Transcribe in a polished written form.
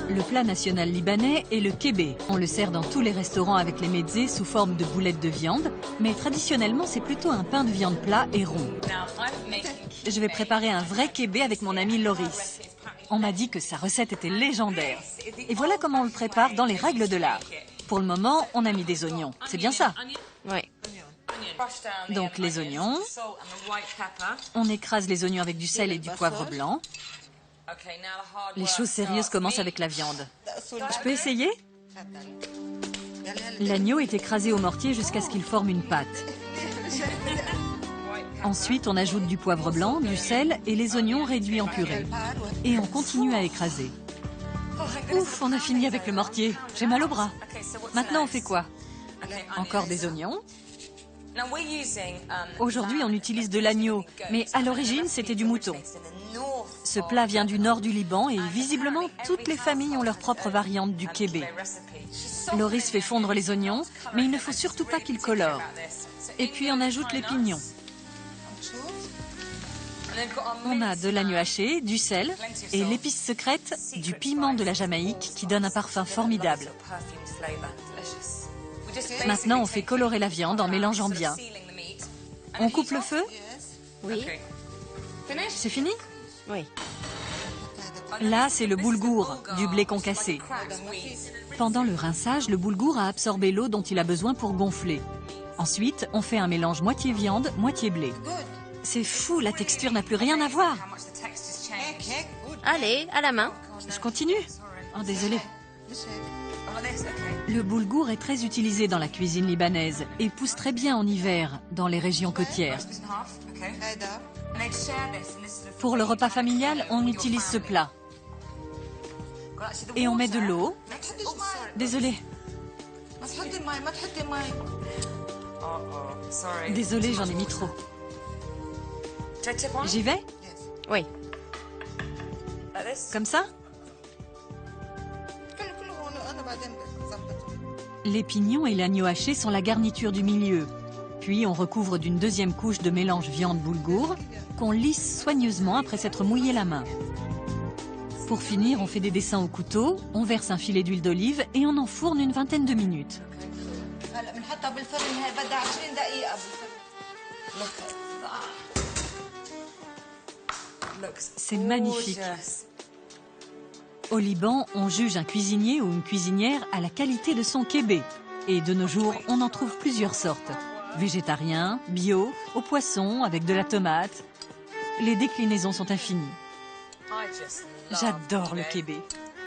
Le plat national libanais est le kébé. On le sert dans tous les restaurants avec les mezzés sous forme de boulettes de viande, mais traditionnellement c'est plutôt un pain de viande plat et rond. Je vais préparer un vrai kébé avec mon ami Loris. On m'a dit que sa recette était légendaire. Et voilà comment on le prépare dans les règles de l'art. Pour le moment, on a mis des oignons. C'est bien ça? Oui. Donc les oignons. On écrase les oignons avec du sel et du poivre blanc. Les choses sérieuses commencent avec la viande. Je peux essayer? L'agneau est écrasé au mortier jusqu'à ce qu'il forme une pâte. Ensuite, on ajoute du poivre blanc, du sel et les oignons réduits en purée. Et on continue à écraser. Ouf, on a fini avec le mortier. J'ai mal au bras. Maintenant, on fait quoi? Encore des oignons. Aujourd'hui, on utilise de l'agneau, mais à l'origine, c'était du mouton. Ce plat vient du nord du Liban et visiblement, toutes les familles ont leur propre variante du kébé. Loris fait fondre les oignons, mais il ne faut surtout pas qu'ils colorent. Et puis, on ajoute les pignons. On a de l'agneau haché, du sel et l'épice secrète du piment de la Jamaïque qui donne un parfum formidable. Maintenant, on fait colorer la viande en mélangeant bien. On coupe le feu? Oui. C'est fini? Oui. Là, c'est le boulgour, du blé concassé. Pendant le rinçage, le boulgour a absorbé l'eau dont il a besoin pour gonfler. Ensuite, on fait un mélange moitié viande, moitié blé. C'est fou, la texture n'a plus rien à voir. Allez, à la main. Je continue? Oh, désolé. Le boulgour est très utilisé dans la cuisine libanaise et pousse très bien en hiver dans les régions côtières. Pour le repas familial, on utilise ce plat. Et on met de l'eau. Désolé. Désolé, j'en ai mis trop. J'y vais? Oui. Comme ça? Les pignons et l'agneau haché sont la garniture du milieu. Puis on recouvre d'une deuxième couche de mélange viande-boulgour qu'on lisse soigneusement après s'être mouillé la main. Pour finir, on fait des dessins au couteau, on verse un filet d'huile d'olive et on enfourne une vingtaine de minutes. C'est magnifique. Au Liban, on juge un cuisinier ou une cuisinière à la qualité de son kébé. Et de nos jours, on en trouve plusieurs sortes. Végétarien, bio, au poisson, avec de la tomate. Les déclinaisons sont infinies. J'adore le kébé.